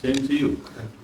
Same to you.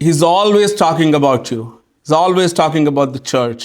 He's always talking about you. He's always talking about the church.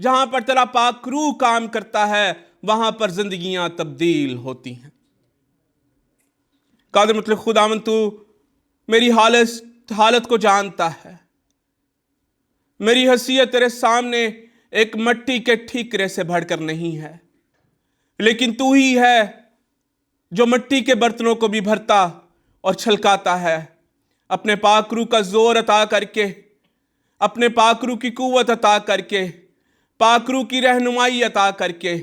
جہاں پر تیرا پاک روح کام کرتا ہے وہاں پر زندگیاں تبدیل ہوتی ہیں۔ قادر مطلق خداوند تو میری حالت کو جانتا ہے۔ میری حیثیت تیرے سامنے ایک مٹی کے ٹھیکرے سے بڑھ کر نہیں ہے، لیکن تو ہی ہے جو مٹی کے برتنوں کو بھی بھرتا اور چھلکاتا ہے۔ اپنے پاک روح کا زور عطا کر کے، اپنے پاک روح کی قوت عطا کر کے، پاک روح کی رہنمائی عطا کر کے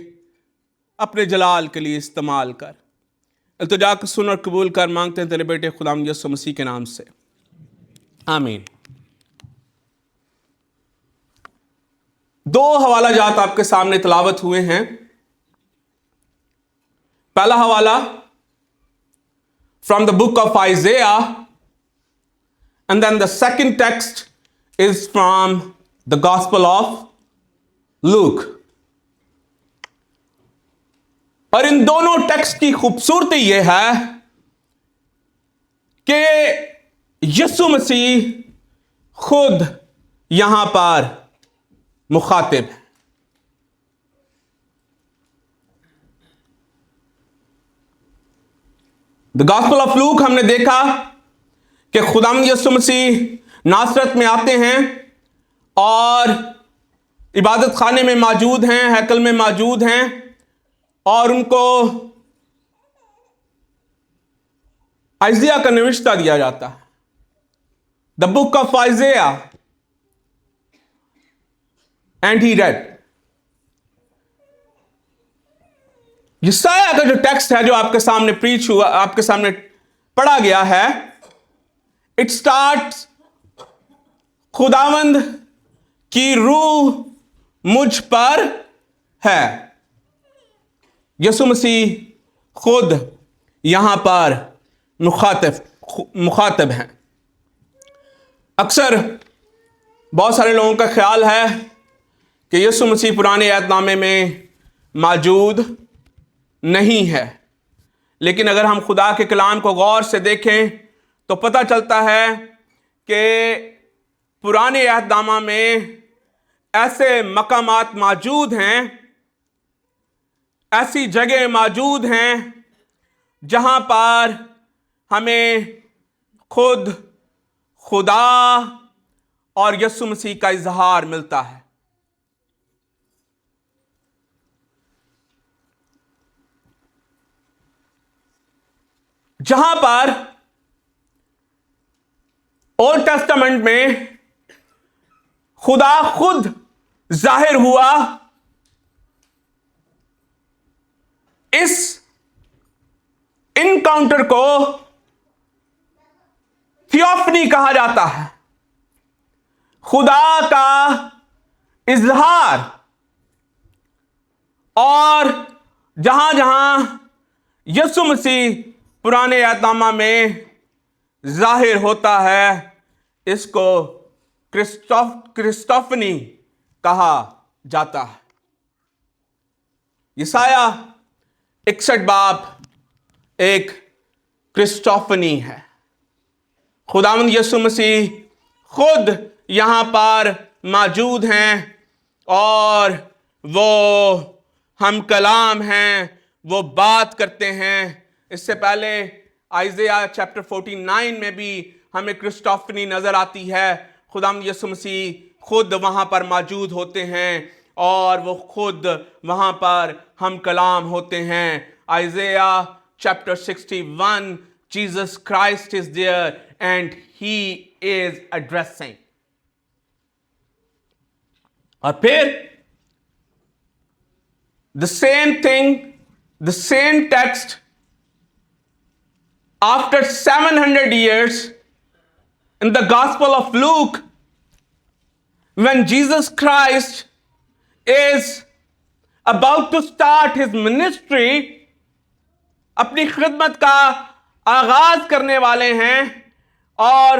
اپنے جلال کے لیے استعمال کر۔ التجا کو سن اور قبول کر مانگتے ہیں تیرے بیٹے خداوند یسوع مسیح کے نام سے، آمین۔ دو حوالہ جات آپ کے سامنے تلاوت ہوئے ہیں۔ پہلا حوالہ from the book of Isaiah, and then the second text is from the Gospel of Luke. اور ان دونوں ٹیکسٹ کی خوبصورتی یہ ہے کہ یسوع مسیح خود یہاں پر مخاطب ہے۔ The Gospel of Luke ہم نے دیکھا کہ خداوند یسوع مسیح ناصرت میں آتے ہیں اور عبادت خانے میں موجود ہیں، ہیکل میں موجود ہیں، اور ان کو Isaiah کا نوشتہ دیا جاتا ہے، The book of Isaiah, and he read. یسایہ کا جو ٹیکسٹ ہے جو آپ کے سامنے پریچ ہوا، آپ کے سامنے پڑھا گیا ہے، اٹ سٹارٹس خداوند کی روح مجھ پر ہے۔ یسوع مسیح خود یہاں پر مخاطب ہیں۔ اکثر بہت سارے لوگوں کا خیال ہے کہ یسوع مسیح پرانے عہد نامے میں موجود نہیں ہے، لیکن اگر ہم خدا کے کلام کو غور سے دیکھیں تو پتہ چلتا ہے کہ پرانے عہد نامہ میں ایسے مقامات موجود ہیں، ایسی جگہ موجود ہیں جہاں پر ہمیں خود خدا اور یسوع مسیح کا اظہار ملتا ہے۔ جہاں پر اولڈ ٹیسٹامنٹ میں خدا خود ظاہر ہوا، اس انکاؤنٹر کو تھیوفنی کہا جاتا ہے، خدا کا اظہار۔ اور جہاں جہاں یسوع مسیح پرانے عہد نامہ میں ظاہر ہوتا ہے اس کو کرسٹوفنی کہا جاتا ہے۔ یسایہ 61 باب ایک کرسٹوفنی ہے۔ خداوند یسوع مسیح خود یہاں پر موجود ہیں اور وہ ہم کلام ہیں، وہ بات کرتے ہیں۔ اس سے پہلے آئزیہ چیپٹر 49 میں بھی ہمیں کرسٹوفنی نظر آتی ہے۔ خداوند یسوع مسیح خود وہاں پر موجود ہوتے ہیں اور وہ خود وہاں پر ہم کلام ہوتے ہیں۔ آئزیہ chapter 61, Jesus Christ is there and he is addressing. اور پھر the same thing, the same text, after 700 years in the Gospel of Luke, when Jesus Christ is about to start his ministry, اپنی خدمت کا آغاز کرنے والے ہیں، اور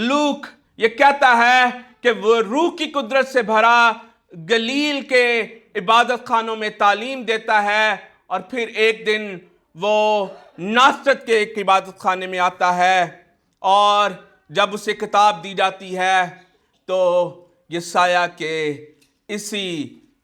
لوک یہ کہتا ہے کہ وہ روح کی قدرت سے بھرا گلیل کے عبادت خانوں میں تعلیم دیتا ہے، اور پھر ایک دن وہ ناصرت کے ایک عبادت خانے میں آتا ہے، اور جب اسے کتاب دی جاتی ہے تو یسایہ کے اسی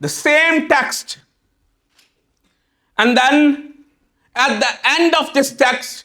The same text. And then at the end of this text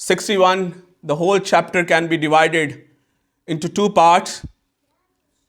61, the whole chapter can be divided into 2 parts.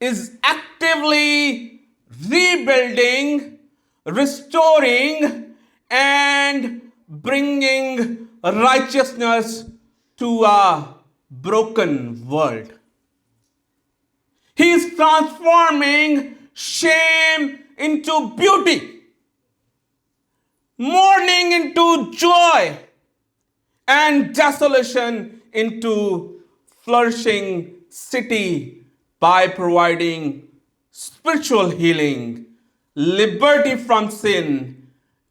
is actively rebuilding, restoring and bringing righteousness to a broken world. He is transforming shame into beauty, mourning into joy, and desolation into flourishing city by providing spiritual healing, liberty from sin,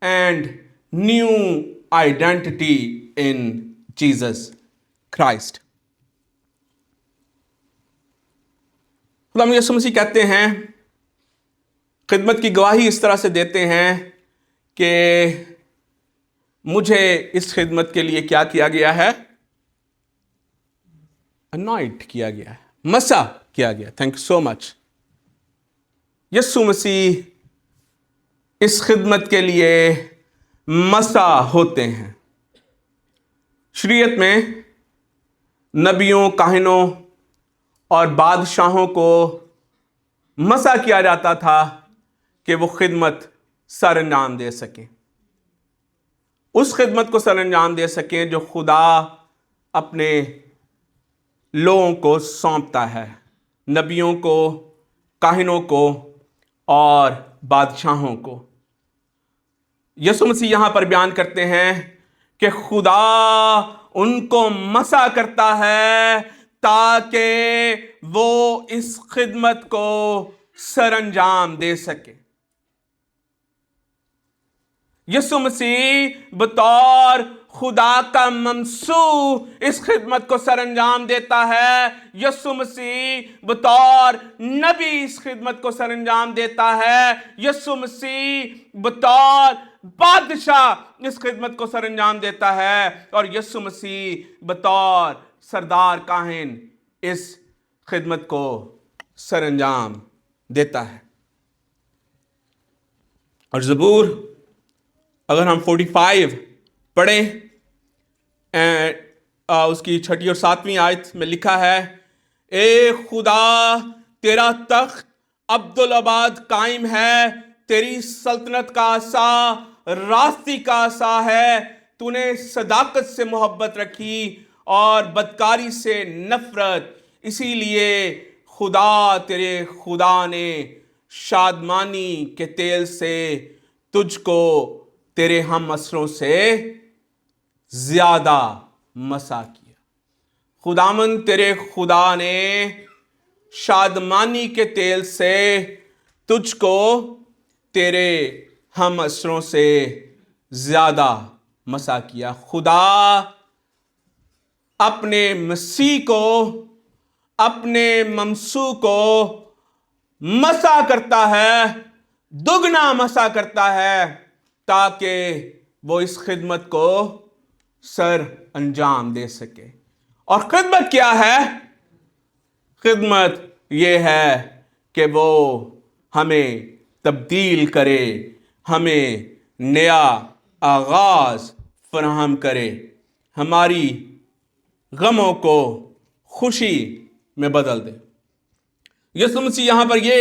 and new identity in Jesus Christ. خدا یسوع مسیح کہتے ہیں، خدمت کی گواہی اس طرح سے دیتے ہیں کہ مجھے اس خدمت کے لیے کیا کیا گیا ہے؟ انوائنٹ کیا گیا ہے، مسح کیا گیا. تھینک یو سو مچ. یسوع مسیح اس خدمت کے لیے مسح ہوتے ہیں. شریعت میں نبیوں، کاہنوں اور بادشاہوں کو مسح کیا جاتا تھا کہ وہ خدمت سر انجام دے سکیں، اس خدمت کو سر انجام دے سکیں جو خدا اپنے لوگوں کو سونپتا ہے، نبیوں کو، کاہنوں کو اور بادشاہوں کو. یسوع مسیح یہاں پر بیان کرتے ہیں کہ خدا ان کو مسح کرتا ہے تاکہ وہ اس خدمت کو سر انجام دے سکے. یسوع مسیح بطور خدا کا ممسوح اس خدمت کو سر انجام دیتا ہے. یسوع مسیح بطور نبی اس خدمت کو سر انجام دیتا ہے. یسوع مسیح بطور بادشاہ اس خدمت کو سر انجام دیتا ہے، اور یسوع مسیح بطور سردار کاہن اس خدمت کو سر انجام دیتا ہے. اور زبور اگر ہم 45 پڑھیں، اس کی 6 اور 7 آیت میں لکھا ہے، اے خدا تیرا تخت عبدالآباد قائم ہے، تیری سلطنت کا عصا راستی کا عصا ہے. تو نے صداقت سے محبت رکھی اور بدکاری سے نفرت، اسی لیے خدا تیرے خدا نے شادمانی کے تیل سے تجھ کو تیرے ہم عصروں سے زیادہ مسح کیا. خداوند تیرے خدا نے شادمانی کے تیل سے تجھ کو تیرے ہم عصروں سے زیادہ مسح کیا. خدا اپنے مسیح کو، اپنے ممسوح کو مسح کرتا ہے، دگنا مسح کرتا ہے تاکہ وہ اس خدمت کو سر انجام دے سکے. اور خدمت کیا ہے؟ خدمت یہ ہے کہ وہ ہمیں تبدیل کرے، ہمیں نیا آغاز فراہم کرے، ہماری غموں کو خوشی میں بدل دے. یسوع مسیح یہاں پر یہ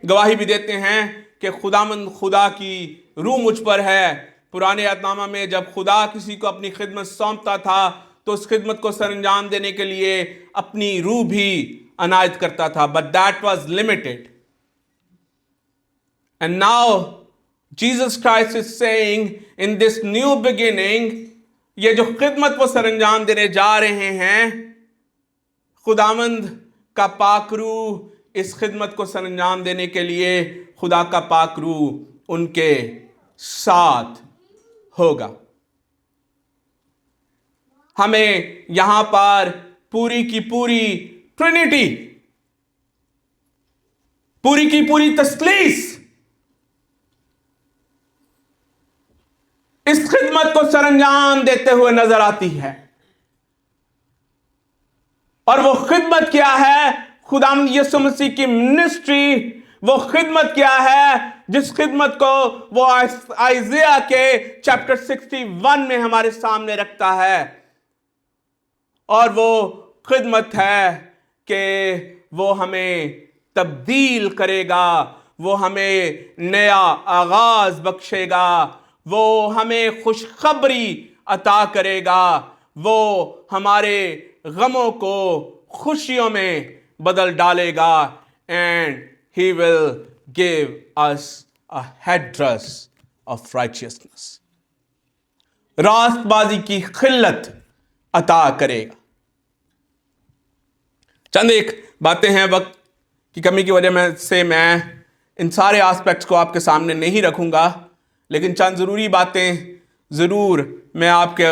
گواہی بھی دیتے ہیں کہ خداوند خدا کی روح مجھ پر ہے. پرانے عہد نامہ میں جب خدا کسی کو اپنی خدمت سونپتا تھا تو اس خدمت کو سر انجام دینے کے لیے اپنی روح بھی عنایت کرتا تھا. But that was limited. And now Jesus Christ is saying in this new beginning, یہ جو خدمت وہ سر انجام دینے جا رہے ہیں، خداوند کا پاک روح اس خدمت کو سر انجام دینے کے لیے، خدا کا پاک روح ان کے ساتھ ہوگا. ہمیں یہاں پر پوری کی پوری ٹرینٹی، پوری کی پوری تثلیث اس خدمت کو سر انجام دیتے ہوئے نظر آتی ہے. اور وہ خدمت کیا ہے؟ خداوند یسوع مسیح کی منسٹری، وہ خدمت کیا ہے جس خدمت کو وہ آئزیہ کے چیپٹر 61 میں ہمارے سامنے رکھتا ہے. اور وہ خدمت ہے کہ وہ ہمیں تبدیل کرے گا، وہ ہمیں نیا آغاز بخشے گا، وہ ہمیں خوشخبری عطا کرے گا، وہ ہمارے غموں کو خوشیوں میں بدل ڈالے گا. and he will give us a headdress of righteousness. راست بازی کی خلت عطا کرے گا. چند ایک باتیں ہیں، وقت کی کمی کی وجہ سے میں ان سارے آسپیکٹس کو آپ کے سامنے نہیں رکھوں گا، لیکن چند ضروری باتیں ضرور میں آپ کے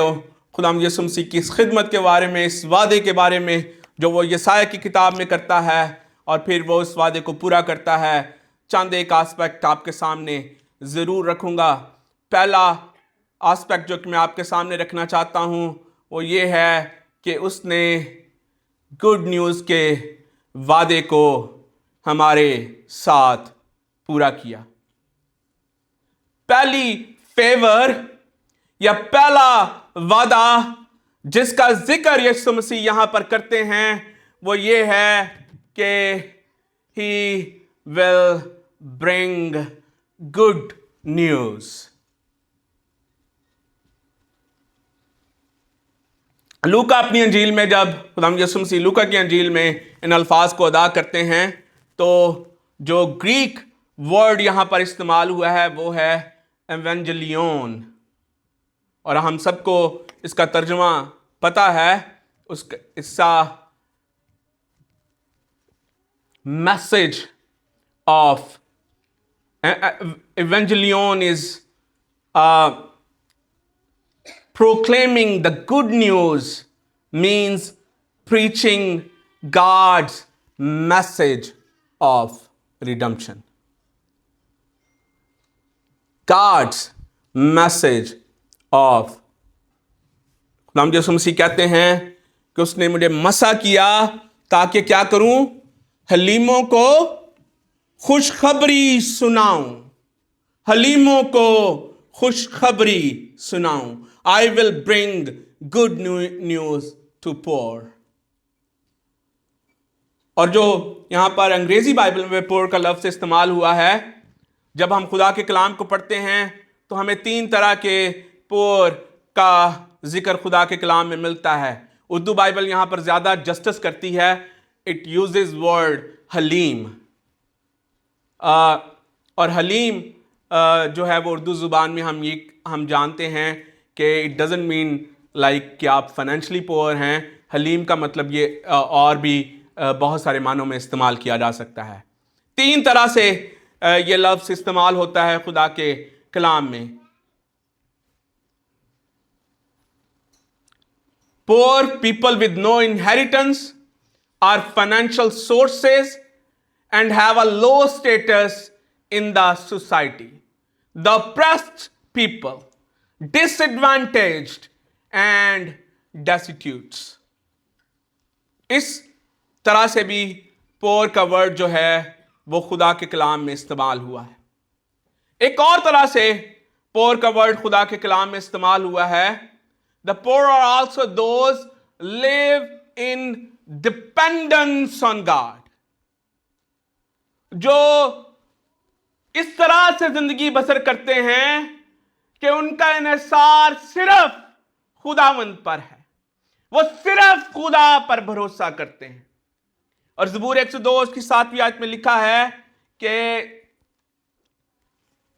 خداوند یسوع مسیح کی اس خدمت کے بارے میں، اس وعدے کے بارے میں جو وہ یسایہ کی کتاب میں کرتا ہے اور پھر وہ اس وعدے کو پورا کرتا ہے، چند ایک آسپیکٹ آپ کے سامنے ضرور رکھوں گا۔ پہلا آسپیکٹ جو کہ میں آپ کے سامنے رکھنا چاہتا ہوں وہ یہ ہے کہ اس نے گڈ نیوز کے وعدے کو ہمارے ساتھ پورا کیا۔ پہلی فیور یا پہلا وعدہ جس کا ذکر یسوع مسیح یہاں پر کرتے ہیں وہ یہ ہے کہ ہی ول برنگ گڈ نیوز۔ لوکا اپنی انجیل میں، جب خداوند یسوع مسیح لوکا کی انجیل میں ان الفاظ کو ادا کرتے ہیں تو جو گریک ورڈ یہاں پر استعمال ہوا ہے وہ ہے ایونجلیون، اور ہم سب کو اس کا ترجمہ پتہ ہے، اس کا message of evangelion is proclaiming the good news, means preaching God's message of redemption. God's message of خداوند یسوع مسیح کہتے ہیں کہ اس نے مجھے مسح کیا تاکہ کیا کروں؟ حلیموں کو خوشخبری سناؤں، حلیموں کو خوشخبری سناؤں۔ I will bring good news to poor۔ اور جو یہاں پر انگریزی بائبل میں پور کا لفظ استعمال ہوا ہے، جب ہم خدا کے کلام کو پڑھتے ہیں تو ہمیں 3 طرح کے پور کا ذکر خدا کے کلام میں ملتا ہے۔ اردو بائبل یہاں پر زیادہ جسٹس کرتی ہے، اٹ یوزز ورڈ حلیم، اور حلیم جو ہے وہ اردو زبان میں ہم جانتے ہیں کہ اٹ ڈزنٹ مین لائک کہ آپ فائنینشلی پور ہیں۔ حلیم کا مطلب یہ اور بھی بہت سارے معنوں میں استعمال کیا جا سکتا ہے۔ 3 طرح سے یہ لفظ استعمال ہوتا ہے خدا کے کلام میں۔ Poor people with no inheritance or financial sources and have a low status in the society. The oppressed people, disadvantaged and destitute. اس طرح سے بھی پور کا ورڈ جو ہے وہ خدا کے کلام میں استعمال ہوا ہے۔ ایک اور طرح سے پور کا ورڈ خدا کے کلام میں استعمال ہوا ہے، the poor are also those live in dependence on God، جو اس طرح سے زندگی بسر کرتے ہیں کہ ان کا انحصار صرف خداوند پر ہے، وہ صرف خدا پر بھروسہ کرتے ہیں۔ اور زبور 102 اس کی 7ویں آیت میں لکھا ہے کہ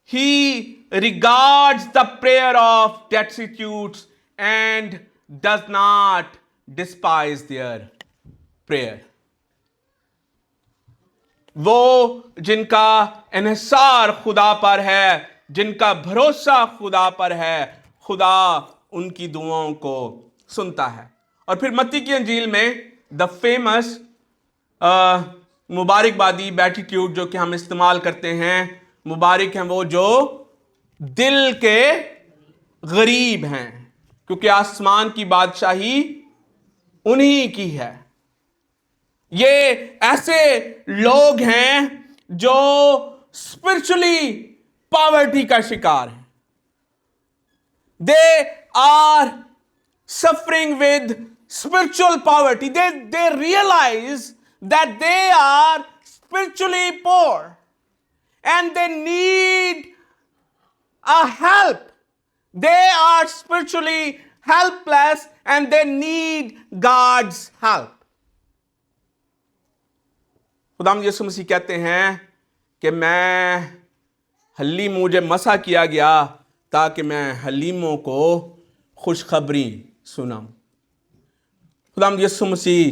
He regards the prayer of destitutes and does not despise their prayer۔ وہ جن کا انحصار خدا پر ہے، جن کا بھروسہ خدا پر ہے، خدا ان کی دعاؤں کو سنتا ہے۔ اور پھر متی کی انجیل میں دا فیمس مبارک بادی بیٹیٹیوڈ جو کہ ہم استعمال کرتے ہیں، مبارک ہیں وہ جو دل کے غریب ہیں کیونکہ آسمان کی بادشاہی انہی کی ہے۔ یہ ایسے لوگ ہیں جو اسپرچولی پاورٹی کا شکار ہیں۔ They are suffering with spiritual poverty. They realize that they are spiritually poor and they need a help. They are spiritually helpless and they need God's help. خداوند یسوع مسیح کہتے ہیں کہ میں حلیم، مجھے مسح کیا گیا تاکہ میں حلیموں کو خوشخبری سناؤں۔ خداوند یسوع مسیح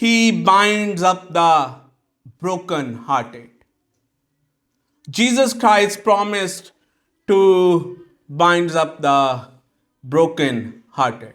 He binds up the broken hearted. Jesus Christ promised to bind up the broken hearted.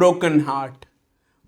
broken heart,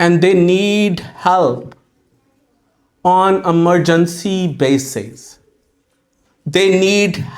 and they need help on emergency basis. They need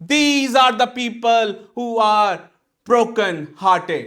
These are the people who are broken hearted.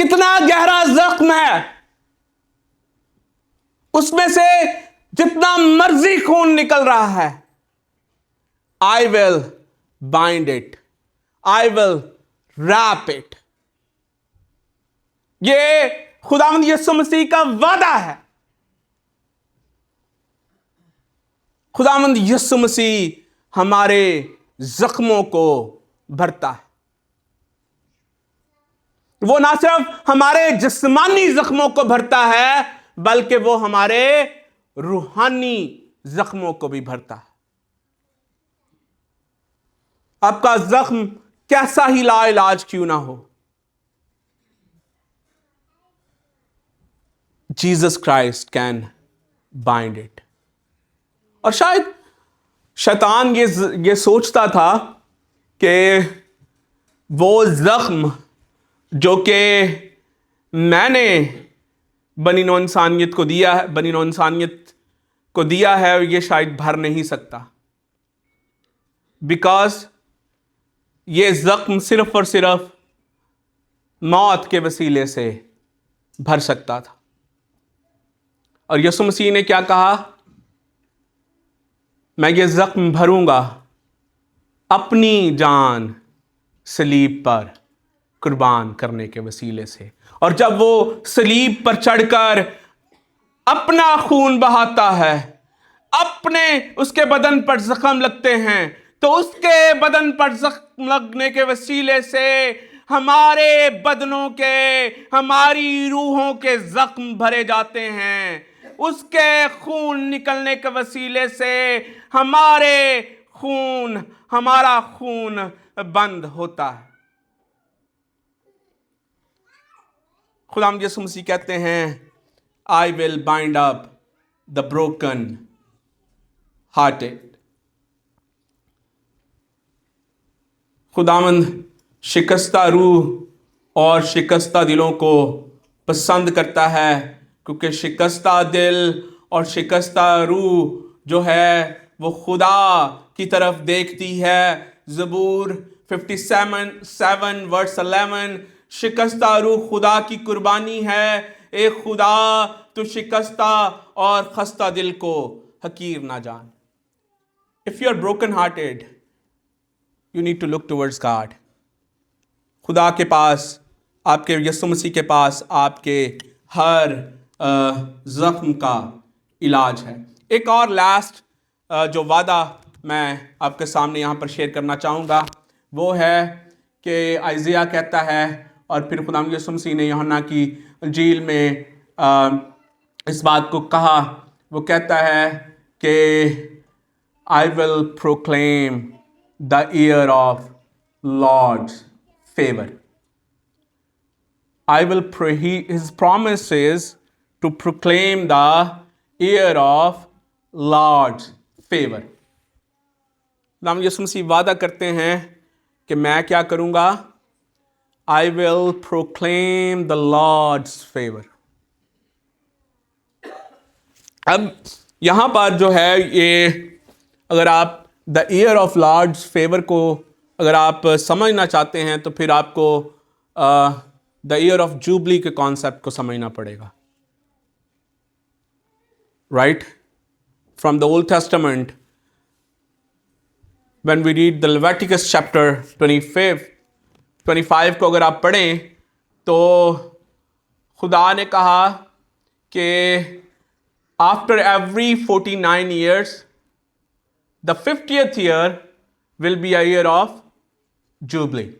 کتنا گہرا زخم ہے، اس میں سے جتنا مرضی خون نکل رہا ہے، I will bind it. I will wrap it. یہ خداوند یسوع مسیح کا وعدہ ہے. خداوند یسوع مسیح ہمارے زخموں کو بھرتا ہے. وہ نہ صرف ہمارے جسمانی زخموں کو بھرتا ہے بلکہ وہ ہمارے روحانی زخموں کو بھی بھرتا ہے. آپ کا زخم کیسا ہی لا علاج کیوں نہ ہو، Jesus Christ can bind it. اور شاید شیطان یہ سوچتا تھا کہ وہ زخم جو کہ میں نے بنی نوع انسانیت کو دیا ہے یہ شاید بھر نہیں سکتا، بیکاز یہ زخم صرف اور صرف موت کے وسیلے سے بھر سکتا تھا. اور یسوع مسیح نے کیا کہا؟ میں یہ زخم بھروں گا اپنی جان صلیب پر قربان کرنے کے وسیلے سے. اور جب وہ صلیب پر چڑھ کر اپنا خون بہاتا ہے، اپنے اس کے بدن پر زخم لگتے ہیں، تو اس کے بدن پر زخم لگنے کے وسیلے سے ہمارے بدنوں کے، ہماری روحوں کے زخم بھرے جاتے ہیں. اس کے خون نکلنے کے وسیلے سے ہمارا خون بند ہوتا ہے. خداوند یسوع مسیح کہتے ہیں I will bind up the broken hearted. خداوند شکستہ روح اور شکستہ دلوں کو پسند کرتا ہے، کیونکہ شکستہ دل اور شکستہ روح جو ہے وہ خدا کی طرف دیکھتی ہے. زبور 57 verse 11، شکستہ روح خدا کی قربانی ہے، اے خدا تو شکستہ اور خستہ دل کو حقیر نہ جان. If you are broken hearted, you need to look towards God. خدا کے پاس، آپ کے یسوع مسیح کے پاس آپ کے ہر زخم کا علاج ہے. ایک اور لاسٹ جو وعدہ میں آپ کے سامنے یہاں پر شیئر کرنا چاہوں گا وہ ہے کہ آئزیہ کہتا ہے، اور پھر خداوند یسوع مسیح نے یوحنا کی انجیل میں اس بات کو کہا. وہ کہتا ہے کہ I will proclaim the year of Lord's favor. His promise is to proclaim the year of Lord's favor. خداوند یسوع مسیح وعدہ کرتے ہیں کہ میں کیا کروں گا؟ I will proclaim the Lord's favor. اب یہاں پر جو ہے یہ اگر آپ the year of Lord's favor کو اگر آپ سمجھنا چاہتے ہیں تو پھر آپ کو the year of Jubilee کے کانسیپٹ کو سمجھنا پڑے گا. Right? From the Old Testament, when we read the Leviticus chapter 25 کو اگر آپ پڑھیں تو خدا نے کہا کہ after every 49 years, the 50th year will be a year of Jubilee.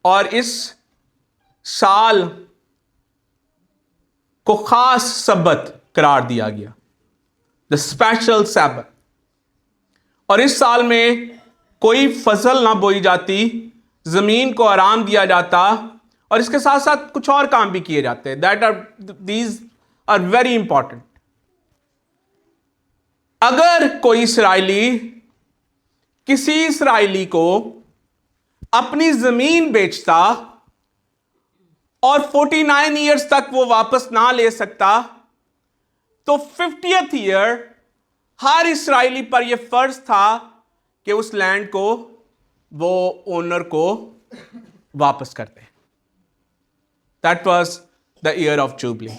اور اس سال کو خاص سبت قرار دیا گیا، the special Sabbath. اور اس سال میں کوئی فصل نہ بوئی جاتی، زمین کو آرام دیا جاتا، اور اس کے ساتھ ساتھ کچھ اور کام بھی کیے جاتے. These are very important. اگر کوئی اسرائیلی کسی اسرائیلی کو اپنی زمین بیچتا اور 49 ایئرز تک وہ واپس نہ لے سکتا تو 50th ایئر ہر اسرائیلی پر یہ فرض تھا کہ اس لینڈ کو وہ اونر کو واپس کرتے. That was the year of Jubilee.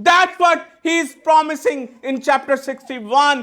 That's what he is promising in chapter 61.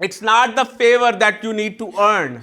It's not the favor that you need to earn.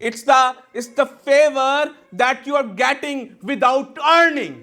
it's the favor that you are getting without earning.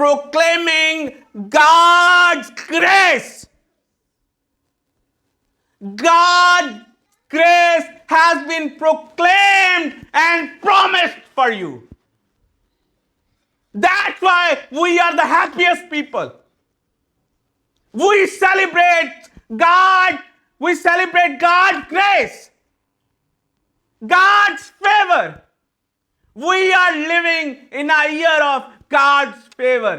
proclaiming God's grace. God's grace has been proclaimed and promised for you. That's why we are the happiest people. We celebrate God. We celebrate God's grace, God's favor. We are living in a year of God's favor,